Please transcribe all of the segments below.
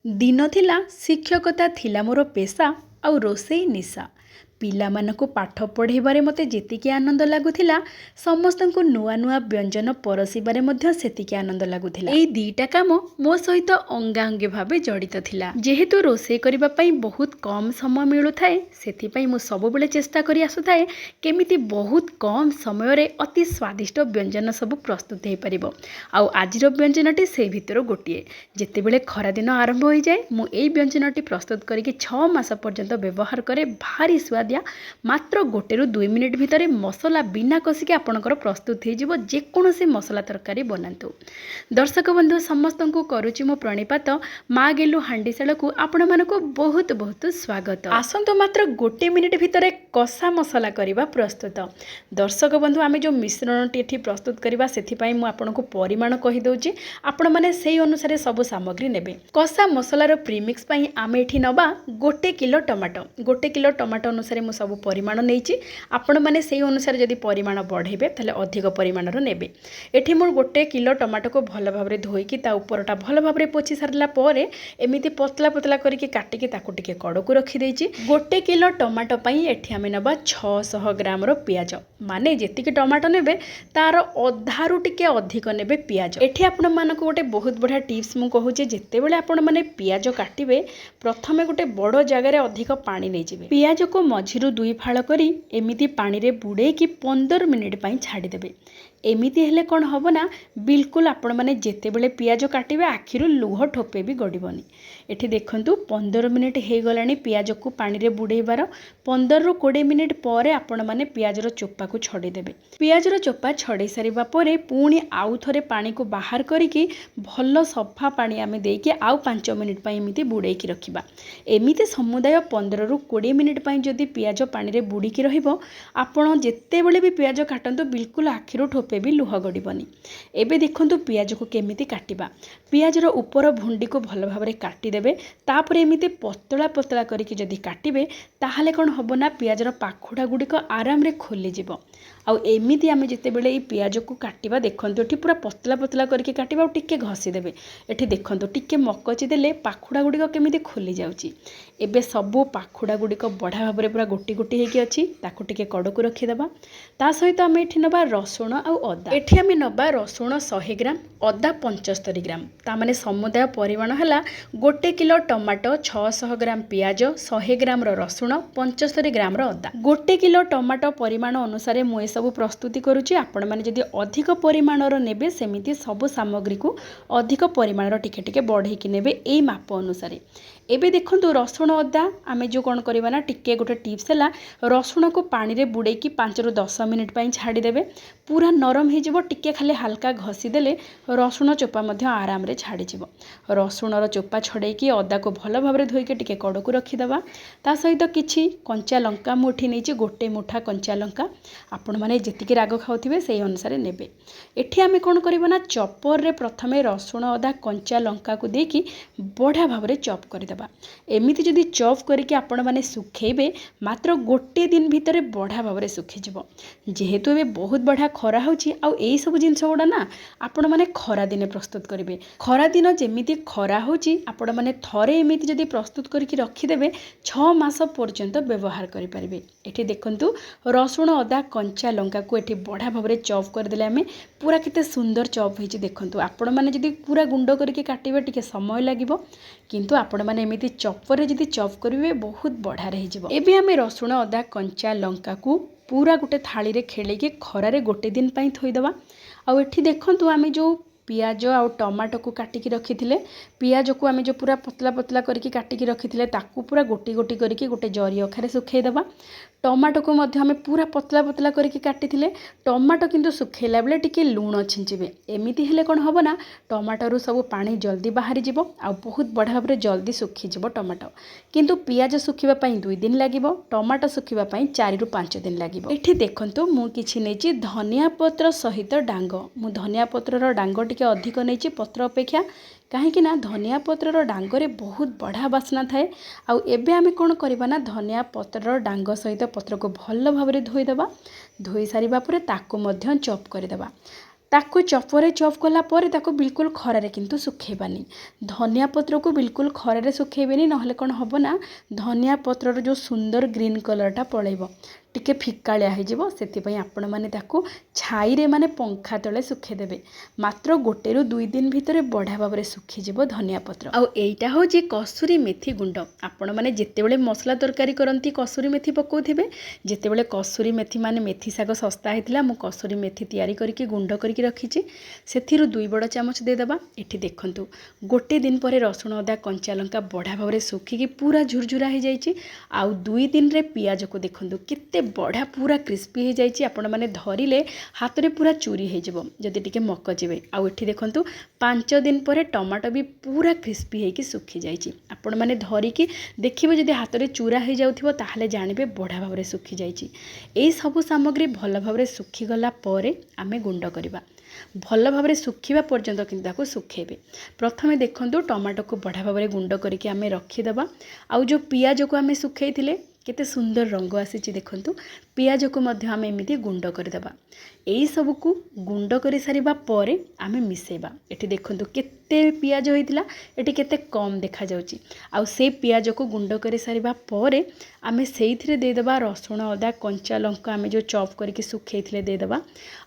दिन थिला शिक्षकता थिला मोर पेशा आउ रोसई निशा पिलामानकु पाठ पढ़ाइबारे मते जेतिकी आनंद लागुथिला समस्तंकु नुआ नुआ व्यंजन परसिबारे मध्य सेतिकी आनंद लागुथिला। एई दीटा काम मो सहित अंगांगी भाबे जड़ित थिला। जेहेतु रोसई करिबा पई बहुत कम समय मिलु थाए सेति पई मो सबुबेले चेष्टा करि आसु थाए केमिति बहुत कम समय रे अति स्वादिष्ट व्यंजन सब प्रस्तुत हे परिबो। आउ आजिर व्यंजनटी से भितर गोटिए जेतेबेले खरा दिन आरंभ हो जाए मु एई व्यंजनटी प्रस्तुत करिके 6 मास पर्यंत व्यवहार करे भारी स्वादिया मात्र 1 ରୁ 2 मिनिट भितर मसला बिना कसिके आपणकर प्रस्तुत हो जिवो जेकोसी मसला तरकारी बनातु। दर्शक बंधु समस्त को करुची मो प्रणिपात माँ गेलु हांडीशाला को आपण मानको बहुत बहुत स्वागत। आसंतु मात्र 1 मिनिट भितर कषा मसला करबा प्रस्तुत। दर्शक बंधु आमे जो मिश्रणटी एठी प्रस्तुत करबा सेथि पई मु आपनको परिमाण कहि दउची आपण माने सेही अनुसार सब सामग्री नेबे। कषा मसलार प्रीमिक्स पई आमे एठी नबा 1 किलो टमाटो 1 किलो टमाटो अनुसार मु सब परिमाण नेइची आपण माने सेही अनुसार जदि परिमाण बढ़ेबे तले अधिक परिमाणर नेबे। एठी मोर 1 किलो टमाटो को भल भाबरे धोईकी ता ऊपरटा भल भाबरे पोछि सारला परे एमिति पतला पतला करिके काटिके ताकू टिके कड़कू रखि देइची। 1 किलो टमाटो पई एठी आमे नबा 600 ग्राम रो पियाज माने जेतिके टमाटो नेबे तार अधारु टिके अधिक नेबे पियाज। एठी आपण मानको गोटे बहुत बढ़िया टिप्स मु कहूचे जेतेबेले आपण माने पियाज काटिबे प्रथमे गोटे बड़ जगार अधिक पानी नै जिवे पियाज को मझिरु 2 फाळ करी एमिति पानी रे बुडे कि 15 मिनिट पई छाडी देबे। एमिति हेले कोन हबो ना बिल्कुल आपण माने जेतेबेले पियाज काटिबे आखिरु लुह ठोपे भी गडिबनी। एठी देखंतु 15 मिनिट हे गलानी पियाज को पानी रे बुडेइबार 15 ରୁ 20 मिनिट परे आपण माने पियाज रो चोपा को छडी देबे। पियाज रो चोपा छडी सारिबा परे पुणी आउ थरे पानी को बाहर करिकि भल्लो सफा पानी आमे देइकि आउ 5 मिनिट पई एमिति बुडेइकि रखिबा। एमिति समुदाय 15 ରୁ 20 मिनिट पई जदि पियाज पानी रे बुडीकि रहिबो आपण जेतेबेले भी पियाज काटंतु बिल्कुल आखिरु ठोपे भी लुह गड़बनी। एबे देखंतु पियाज को केमिति काटिबा। पियाज रो ऊपर भुंडी को भल भाबरे काटी देबे तापर एमिति पतला पतला करिकि जदि काटिबे ताहाले कोन हबो ना पियाज रो पाखुडा गुडी को आराम रे खोली जिवो। आउ एमिति आमे जेतेबेले ई पियाज को काटिबा देखंतु एठी पूरा पतला पतला करिकि काटिबा टिके घसी देबे। एठी देखंतु टिके मकचि देले पाखुडा गुडी को केमिति खोली जाउची। एबे सबो पाखुडा गुडी को बढ़ा भाबरे पूरा गोटी गोटी हेकि अछि ताकू टिके कड़कू रखि देबा। ता सहित आमे एठी नबा रसुण आउ अदा। एठी आमे नबा रसुण 100 ग्राम अदा 75 ग्राम ता माने समुदाय परिमाण हला 1 किलो टमाटो 600 ग्राम पियाज 100 ग्राम रो रसुण 75 ग्राम रो अदा। 1 किलो टमाटो परिमाण अनुसार मु सब प्रस्तुति करूची। आपण माने जदि अधिक परिमाणर नेबे सेमिति सब सामग्री को अधिक परिमाणर टिके टिके बढ़ेकी नेबे एई माप अनुसार। एबे देखंतु रसुण अदा आमे जो कोन करबा ना टिके गोटे टिप्स हला रसुण को पानी रे बुडेकी 5 ରୁ 10 मिनिट पई छाडी देबे पूरा नरम हे जिवो टिके खाली हल्का घसी देले रसुण चोपा मध्य आराम रे छाडी जिवो। रसुण रो चोपा छडेकी अदा को भल भाबरे धोइके टिके कड़कू रखि देबा। ता सहित किछि कंचा लंका मुठी नेची गोटे मुठा कंचा लंका आपण माने जेतिके राग खाउथिबे सेही अनुसार नेबे। एठी आमे कोन करबा ना चॉपर रे प्रथमे रसुण अदा कंचा लंका को देकी बढा भाबरे चॉप करि देबा। एमिति जदि चॉप करिके आपण माने सुखेइबे मात्र 1 दिन भितरे बढा भाबरे सुखि जिवो। जेहेतु एबे बहुत बढा खरा होची आउ एई सब जिंस गुडा ना आपण माने खरा दिने प्रस्तुत करिवे। खरा दिन जेमिति खरा होची आपण माने थरे एमिति जदि प्रस्तुत करिके रखि देबे 6 मास पर्यंत व्यवहार करि परिबे। एठी देखंतु रसुण अदा कंचा लंका को एठी बढा भाबरे चॉप कर देले आमे पूरा केते सुंदर चॉप होईची। देखंतु आपण माने जदि पूरा गुंडो करिके काटिबे टिके समय लागिवो किंतु आपण माने एमिति चॉपर रे जदि चॉप करिवे बहुत बढा रहि जिवो। एबे आमे रसुण अदा कंचा लंका को पूरा गोटे थाली रे खेलेके खरा रे 1 दिन पई थोई दबा। आ एठी देखंतु आमे जो पियाज आउ टमाटो को काटिकी रखिथिले पियाज को आमे जो पूरा पतला पतला करके काटिकी रखिथिले ताकू पूरा गोटी गोटी करके गोटे जरी अखारे सुखै देबा। टमाटो को मध्य आमे पूरा पतला पतला करके काटिथिले टमाटो किंतु सुखैला बेले टिके लूण छिंचिबे। एमिति हेले कोन हबो ना टमाटो रु सब पानी जल्दी बाहरी जिवो आ बहुत बढा भाबरे जल्दी सुखी जिवो टमाटो। किंतु पियाज सुखिबा पई 2 दिन लागिवो टमाटो सुखिबा पई 4 ରୁ 5 दिन लागिवो। एठी देखंतु मु किछि नेची धनिया पत्र सहित डांग मु धनिया पत्र रो डांग टिके अधिक नेची पत्र अपेक्षा कहीं ना धनिया पत्रर डांगरे बहुत बढ़ा बास्ना थाए। आउ एबे आमे कोन करबा ना धनिया पत्रर डांग सहित पत्र को भल भाबरे धोई देबा। धोई सारिबा परे ताको मध्य चॉप कर देबा। ताकू चपरे चप कला परे ताकू बिल्कुल खरारे किंतु सुखेबानी। धनिया पत्र को बिल्कुल खरारे सुखेबेनी नहले कौन हब ना धनिया पत्रर जो सुंदर ग्रीन कलरटा पलैब टिके फिकालिया हो से आपण मैंने ताकू छाईरे माने पंखा तले सुखेदेवे। मात्र 1 ରୁ 2 दिन भितर बढ़िया भाव में सुखीज धनिया पत्र। आउ एइटा होची कसुरी मेथी गुंड। आपण मैंने जितेबले मसला तरकारी करती कसुरी मेथी पकाउथिबे। जितेबले कसुरी मेथी माने मेथी शाग सस्ता होता मु कसुरी मेथी तैयारी करके गुंड करके रखी से 2 बड़ चामच देदेबा। एठी देखंतु 1 दिन पर रसुण अदा कंचा लंका बढ़िया भाव में सुखिकी पूरा झुरझुरा हो जाइए। आउ 2 दिन रे पियाज को देखंतु केते बढ़िया पूरा क्रिस्पी हो जाइए। आपण मैंने धरिले हाथ में पूरा चूरी हो जदि टिके मकजिबे। आउ एठी देखंतु 5 दिन पर टमाटो भी पूरा क्रिस्पी होगी सुखी जाइए। आपण मैंने धरिकी देखिए जदि हाथ में चूरा हो जाउथिबो ताहले जानिबे बढ़िया भाव में सुखी जाइए। एई सबु सामग्री भल भाव में सुखीगला परे आमे गुंड करबा। भल भाव में सुखा पर्यंत कि सुखेबे। प्रथमे देखंतु टमाटो को बढ़िया भाव में गुंड करके आमे रखीदेबा। आउ जो पियाज को आमे सुखेइथिले केते सुंदर रंग आसीची देखंतु। पियाज को मध्य आमे एमिति गुंड करदेबा। एई सब को गुंड कर सारिबा परे आमे मिसेबा। एठी देखंतु केते पियाज होइतिला एठी केते कम देखा जाउची। आउ से पियाज को गुंड कर सारिबा परे आमे सेइथिरे देदेबा रसुण अदा कंचा लंका आमे जो चॉप करके सुखेइथिले देदेबा।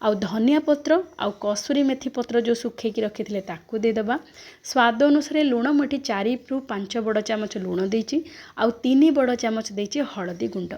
आउ धनिया पत्र आउ कसुरी मेथी पत्र जो सुखेकी रखिथिले ताकू देदेबा। स्वाद अनुसार लुण मुठी 4 ରୁ 5 बड़ चामच लुण देइची। आउ 3 बड़ चामच देइची हळदी गुंड।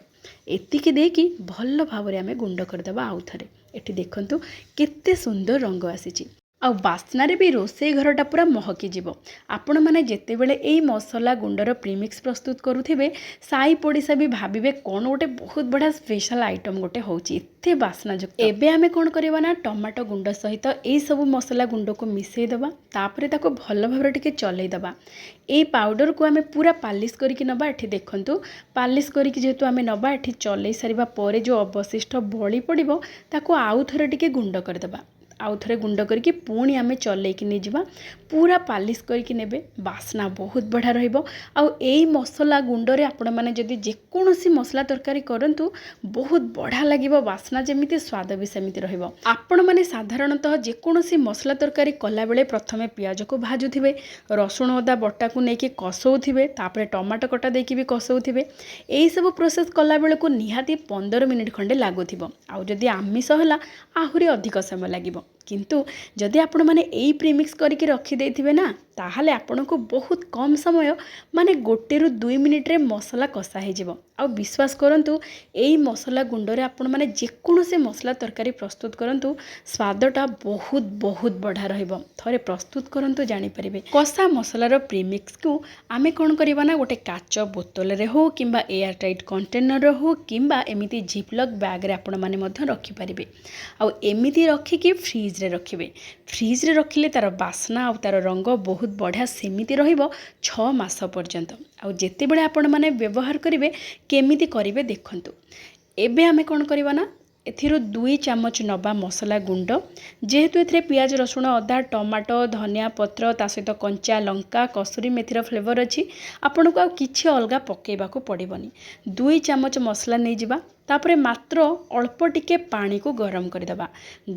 एतिकी देकी भल भाव में आमे गुंड करदेबा। आउ थरे एठी देखंतु केते सुंदर रंग आसीची। आउ बास्नारे भी रोसई घरटा पूरा महकी जीवो। आपण माने जेतेबेले एई मसला गुंडर प्रीमिक्स प्रस्तुत करुथिबे साई पड़िसा भी भाबिबे कोन गोटे बहुत बड़ा स्पेशल आइटम गोटे होची एते बास्ना युक्त। एबे आमे कोन करबा ना टमाटो गुंड सहित एई सब मसला गुंड को मिसई दबा। तापरे ताको भल भाव टिके चलै दबा। एई पाउडर को आमे पूरा पालिश करके नबा। एठी देखंतु पालिश करके जेतु आमे नबा एठी चलै सारिबा परे जो अवशिष्ट बळी पड़िबो ताको आउ थरे टिके गुंड कर दबा। आउ थरे गुंड करके पुणी आमे चलैकी नहीं जावा। पूरा पालिश करके नेबे बास्ना बहुत बढ़िया रहिबो। आउ एई मसला गुंडरे आपण माने जदि जेकोसी मसला तरकारी करंतु बहुत बढ़िया लागिबो। बास्ना जेमिति स्वाद भी सेमिति रहिबो। आपण माने साधारणतः जेकोसी मसला तरकारी कला बेले प्रथमे पियाज को भाजुथिबे, रसुण अदा बटा को नेकी कसौथिबे, तापरे टमाटो कटा देकी भी कसौथिबे। एई सब प्रोसेस कला बेले को निहाती 15 मिनिट खंडे लागुथिबो। आउ जदि आमिष होला आहुरी अधिक समय लागिबो। किंतु जदि आपण माने एई प्रीमिक्स करके रखी देथिबे ना ताहले आपनको बहुत कम समय माने 1 ରୁ 2 मिनिट रे मसला कषा हे जिवो। आ विश्वास करंतु एई मसला गुंडरे आपण माने जेकोसी मसला तरकारी प्रस्तुत करंतु स्वादटा बहुत बहुत बढ़िया रहिबो। थरे प्रस्तुत करंतु जानि परिबे। कषा मसलार प्रीमिक्स को आमे कोन करबा ना गोटे काच बोतल रे हो किंबा एयर टाइट कंटेनर रे हो किंबा एमिति जिपलॉक बैग रे आपण माने मध्य रखि परिबे। आ एमिति रखि कि फ्रिज रे रखिबे। फ्रिज रे रखिले तार बास्ना और तार रंग बहुत बढ़िया सेमिति रहिबो 6 मास पर्यंत। आ जेते बेले आपण माने व्यवहार करिवे केमिति करिवे देखंतु। एबे आमे कोन करबा ना एथिरो 2 चामच नबा मसला गुंड। जेहेतु एथिरे पियाज रसुण अदा टमाटो धनिया पत्र ता सहित कंचा लंका कसुरी मेथीर फ्लेवर अच्छी आपन को आ किछि अलगा पकेबा को पड़िबनी। 2 चामच मसला नहीं जिबा। तापरे मात्र अल्प टिके पानी को गरम करदेबा।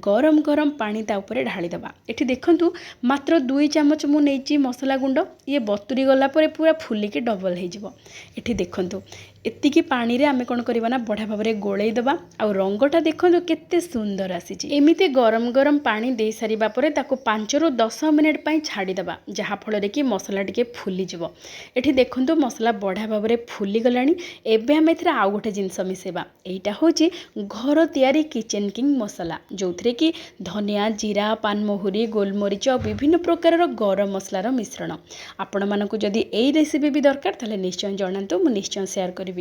गरम गरम पानी ता ऊपर ढाली देबा। एठी देखंतु मात्र 2 चामच मु नेची मसला गुंड ये बतुरी गला परे पूरा फुलिकी डबल हो जिवो। एठी देखंतु एतिकी पानी रे आमे कोन करबा ना बढ़िया भाव में गोळेई देबा। आ रंगटा देखंतु केते सुंदर आसीची। एमिते गरम गरम पानी दे सारिबा परे ताको 5 ରୁ 10 मिनिट पई छाडी देबा जहा फल रे कि मसला टिके फुली जिवो। एठी देखंतु मसला बढ़िया भाव में फुली गलानी। एबे हम एथरे आ गोटे जिंस मिसेबा। एटा होची घर तैयारी किचन किंग मसला जो थे कि धनिया जीरा पानमहुरी गोलमरीच और विभिन्न प्रकार गरम मसलार मिश्रण। आपण मानकु जदि एई रेसिपी भी दरकार ताले निश्चय जणांतु मु निश्चय शेयर करिवि।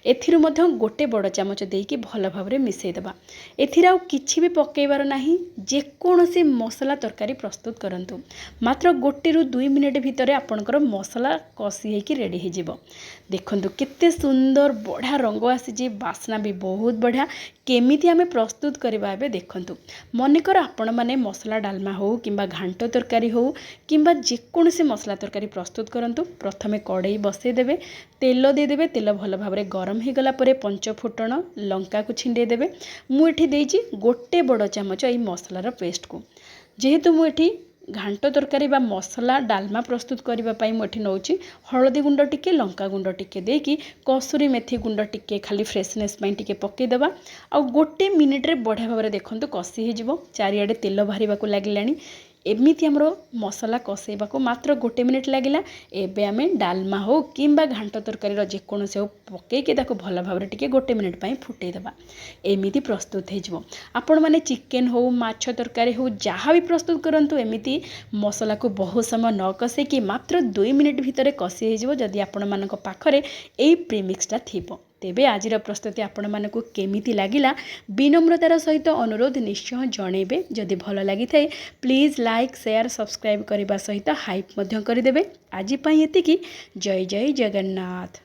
एथिरु मध्य गोटे बड़ चामच देकी भल भाव में मिसई देबा। एथिरा आ किछि भी पकेइबार नाही। जेकोसी मसला तरकारी प्रस्तुत करंतु मात्र 1 ରୁ 2 मिनिट भितर आपणकर मसला कषि हेकी रेडी हो जिवो। देखंतु केते सुंदर बढ़िया रंग आसीची बास्ना भी बहुत बढ़िया। केमिति आमे प्रस्तुत करबा एबे देखंतु। मनेकर आपण माने मसला डालमा हो किंबा घांट तरकारी हो किंबा जेकोसी मसला तरकारी प्रस्तुत करंतु। प्रथमे कड़ाई बसई देबे तेल दे देबे। तेल भल भाव में गरम हो गला परे 5 फुटण लंका को छिंडे देबे। मु एठी देइची गोटे बड़ चामच एई मसलार पेस्ट को जेहेतु मुझे घांट तरकारी बा मसला डालमा प्रस्तुत करने मुझे नौची हलदी गुंड टिके लंका गुंड टिके देकी कसूरी मेथी गुंड टिके खाली फ्रेशनेस टिके पकईदेवा आ गोटे मिनिट्रे बढ़िया भाव में देखो कषि हो चारिआडे तेल बाहर लगे एमती आमर मसला कषेबा को मात्र गोटे मिनिट लगिला। एबे आमे डालमा हो किंबा घांट तरकारी जेकोसी हो पकईके भल भाव में टिके गोटे मिनिट पाई फुटईदेवा एमती प्रस्तुत हो। आपण मैंने चिकेन हो माछ तरकारी हो जहाँ भी प्रस्तुत करंतु एमती मसला को बहुत समय न कषेकि मात्र 2 मिनिट भितर कषि हो जदि आपण मानक पाखरे एई प्रीमिक्सटा थिबो। तेबे आजिर प्रस्तुति आपण मानकु केमिति लागिला विनम्रतार सहित अनुरोध निश्चय जणेबे। जदि भल लगी थाए प्लीज लाइक शेयर सब्सक्राइब करने सहित हाइप मध्य करदेबे। आज पई एतिकी। जय जय जगन्नाथ।